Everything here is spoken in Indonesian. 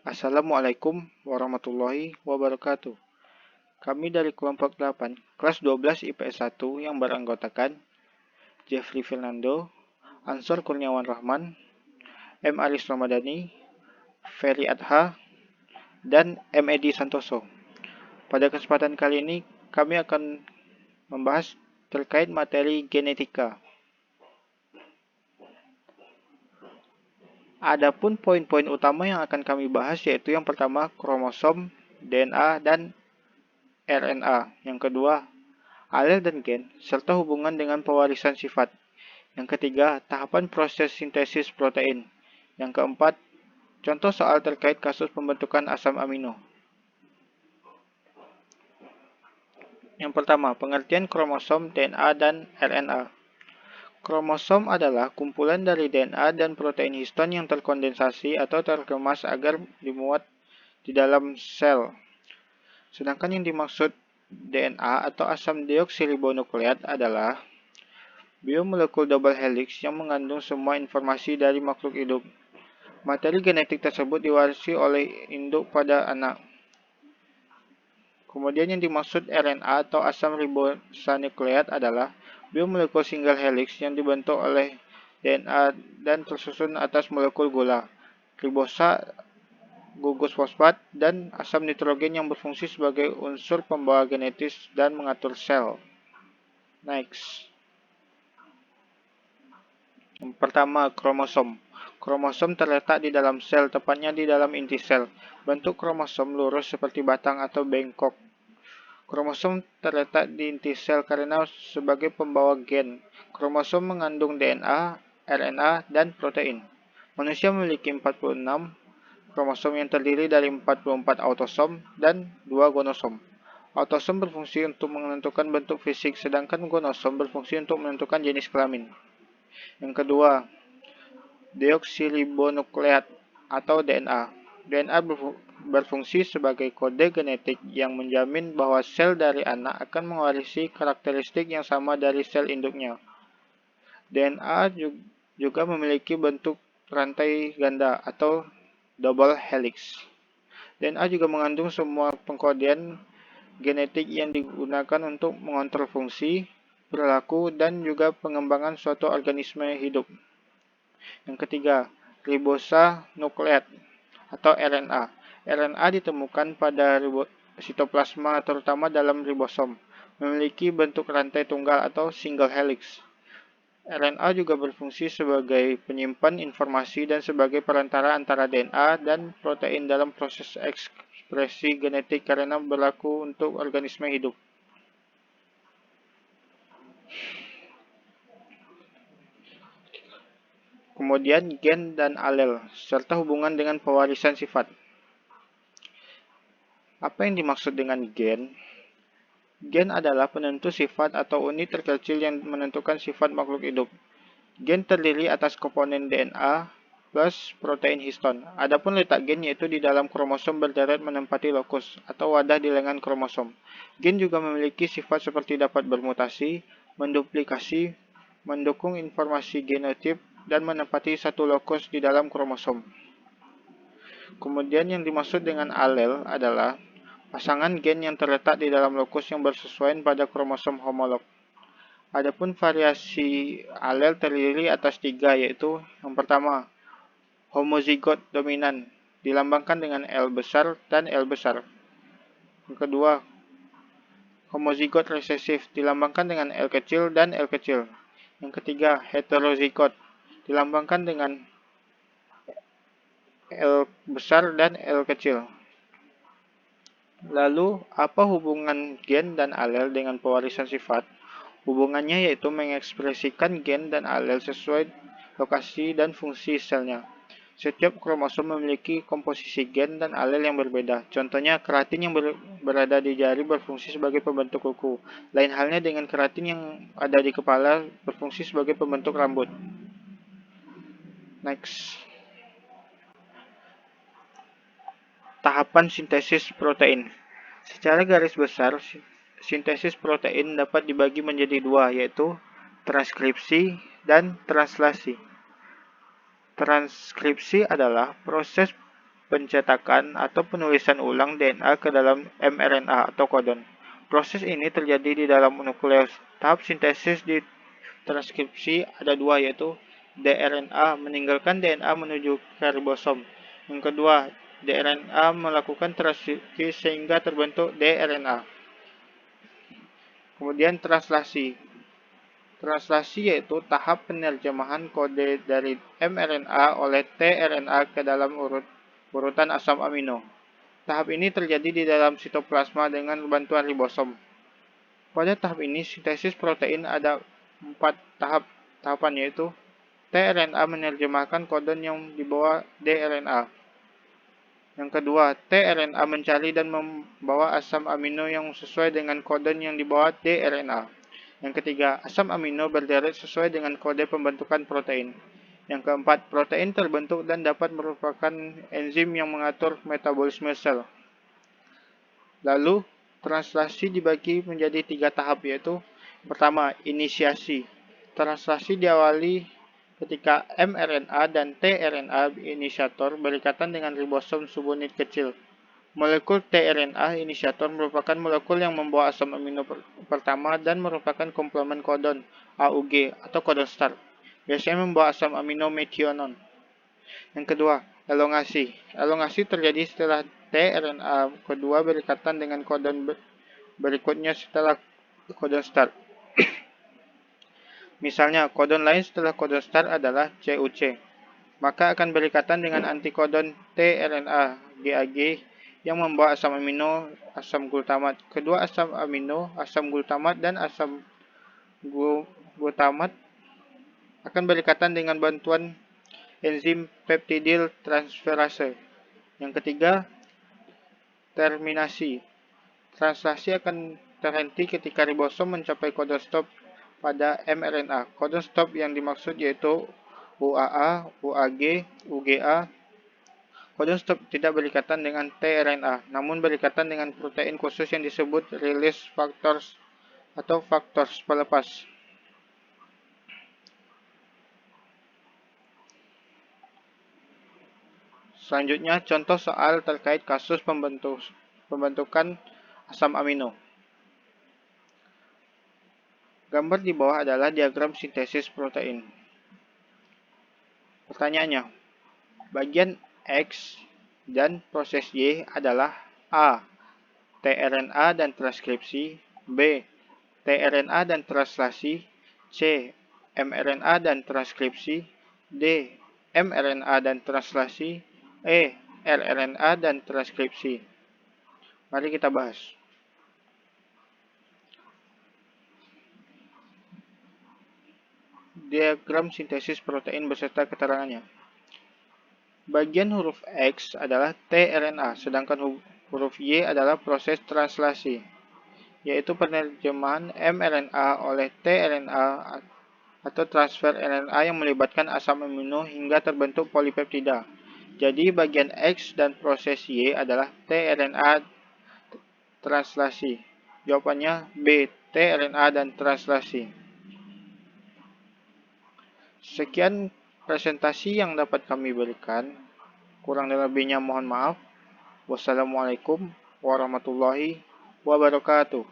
Assalamualaikum warahmatullahi wabarakatuh. Kami dari kelompok 8, kelas 12 IPS 1 yang beranggotakan Jeffrey Fernando, Ansor Kurniawan Rahman, M. Aris Ramadhani, Ferry Adha, dan M. Edi Santoso. Pada kesempatan kali ini, kami akan membahas terkait materi genetika. Adapun poin-poin utama yang akan kami bahas yaitu yang pertama kromosom, DNA, dan RNA. Yang kedua, alel dan gen, serta hubungan dengan pewarisan sifat. Yang ketiga, tahapan proses sintesis protein. Yang keempat, contoh soal terkait kasus pembentukan asam amino. Yang pertama, pengertian kromosom, DNA, dan RNA. Kromosom adalah kumpulan dari DNA dan protein histon yang terkondensasi atau terkemas agar dimuat di dalam sel. Sedangkan yang dimaksud DNA atau asam deoksiribonukleat adalah biomolekul double helix yang mengandung semua informasi dari makhluk hidup. Materi genetik tersebut diwarisi oleh induk pada anak. Kemudian yang dimaksud RNA atau asam ribosanukleat adalah biomolekul single helix yang dibentuk oleh DNA dan tersusun atas molekul gula, ribosa, gugus fosfat, dan asam nitrogen yang berfungsi sebagai unsur pembawa genetis dan mengatur sel. Next. Yang pertama, kromosom. Kromosom terletak di dalam sel, tepatnya di dalam inti sel. Bentuk kromosom lurus seperti batang atau bengkok. Kromosom terletak di inti sel karena sebagai pembawa gen. Kromosom mengandung DNA, RNA, dan protein. Manusia memiliki 46 kromosom yang terdiri dari 44 autosom dan 2 gonosom. Autosom berfungsi untuk menentukan bentuk fisik, sedangkan gonosom berfungsi untuk menentukan jenis kelamin. Yang kedua, deoksiribonukleat atau DNA. DNA berfungsi sebagai kode genetik yang menjamin bahwa sel dari anak akan mewarisi karakteristik yang sama dari sel induknya. DNA juga memiliki bentuk rantai ganda atau double helix. DNA juga mengandung semua pengkodean genetik yang digunakan untuk mengontrol fungsi, perilaku, dan juga pengembangan suatu organisme hidup. Yang ketiga, ribosanukleat atau RNA. RNA ditemukan pada sitoplasma terutama dalam ribosom, memiliki bentuk rantai tunggal atau single helix. RNA juga berfungsi sebagai penyimpan informasi dan sebagai perantara antara DNA dan protein dalam proses ekspresi genetik karena berlaku untuk organisme hidup. Kemudian gen dan alel, serta hubungan dengan pewarisan sifat. Apa yang dimaksud dengan gen? Gen adalah penentu sifat atau unit terkecil yang menentukan sifat makhluk hidup. Gen terdiri atas komponen DNA plus protein histon. Adapun letak gen yaitu di dalam kromosom berderet menempati lokus atau wadah di lengan kromosom. Gen juga memiliki sifat seperti dapat bermutasi, menduplikasi, mendukung informasi genotip, dan menempati satu lokus di dalam kromosom. Kemudian yang dimaksud dengan alel adalah pasangan gen yang terletak di dalam lokus yang bersesuaian pada kromosom homolog. Adapun variasi alel terdiri atas 3, yaitu yang pertama, homozigot dominan, dilambangkan dengan L besar dan L besar. Yang kedua, homozigot resesif, dilambangkan dengan L kecil dan L kecil. Yang ketiga, heterozigot, dilambangkan dengan L besar dan L kecil. Lalu, apa hubungan gen dan alel dengan pewarisan sifat? Hubungannya yaitu mengekspresikan gen dan alel sesuai lokasi dan fungsi selnya. Setiap kromosom memiliki komposisi gen dan alel yang berbeda. Contohnya, keratin yang berada di jari berfungsi sebagai pembentuk kuku. Lain halnya dengan keratin yang ada di kepala berfungsi sebagai pembentuk rambut. Next. Tahapan sintesis protein. Secara garis besar, sintesis protein dapat dibagi menjadi 2, yaitu transkripsi dan translasi. Transkripsi adalah proses pencetakan atau penulisan ulang DNA ke dalam mRNA atau kodon. Proses ini terjadi di dalam nukleus. Tahap sintesis di transkripsi ada dua, yaitu dRNA meninggalkan DNA menuju ke ribosom. Yang kedua, dRNA melakukan transkripsi sehingga terbentuk dRNA. Kemudian translasi. Translasi yaitu tahap penerjemahan kode dari mRNA oleh tRNA ke dalam urutan asam amino. Tahap ini terjadi di dalam sitoplasma dengan bantuan ribosom. Pada tahap ini, sintesis protein ada 4 tahapan, yaitu tRNA menerjemahkan kodon yang dibawa dRNA. Yang kedua, tRNA mencari dan membawa asam amino yang sesuai dengan kodon yang dibawa dRNA. Yang ketiga, asam amino berderet sesuai dengan kode pembentukan protein. Yang keempat, protein terbentuk dan dapat merupakan enzim yang mengatur metabolisme sel. Lalu, translasi dibagi menjadi 3 tahap, yaitu pertama, inisiasi. Translasi diawali ketika mRNA dan tRNA inisiator berikatan dengan ribosom subunit kecil. Molekul tRNA inisiator merupakan molekul yang membawa asam amino pertama dan merupakan komplement kodon AUG atau kodon start. Biasanya membawa asam amino metionin. Yang kedua, elongasi. Elongasi terjadi setelah tRNA kedua berikatan dengan kodon berikutnya setelah kodon start. Misalnya, kodon lain setelah kodon start adalah CUC. Maka akan berikatan dengan antikodon tRNA GAG yang membawa asam amino asam glutamat. Kedua asam amino, asam glutamat dan asam glutamat akan berikatan dengan bantuan enzim peptidil transferase. Yang ketiga, terminasi. Translasi akan terhenti ketika ribosom mencapai kodon stop pada mRNA. Kodon stop yang dimaksud yaitu UAA, UAG, UGA. Kodon stop tidak berikatan dengan tRNA, namun berikatan dengan protein khusus yang disebut release factors atau faktor pelepas. Selanjutnya, contoh soal terkait kasus pembentukan asam amino. Gambar di bawah adalah diagram sintesis protein. Pertanyaannya, bagian X dan proses Y adalah A. tRNA dan transkripsi, B. tRNA dan translasi, C. mRNA dan transkripsi, D. mRNA dan translasi, E. rRNA dan transkripsi. Mari kita bahas. Diagram sintesis protein beserta keterangannya. Bagian huruf X adalah tRNA, sedangkan huruf Y adalah proses translasi, yaitu penerjemahan mRNA oleh tRNA atau transfer RNA yang melibatkan asam amino hingga terbentuk polipeptida. Jadi bagian X dan proses Y adalah tRNA translasi. Jawabannya B, tRNA dan translasi. Sekian presentasi yang dapat kami berikan. Kurang dan lebihnya mohon maaf. Wassalamualaikum warahmatullahi wabarakatuh.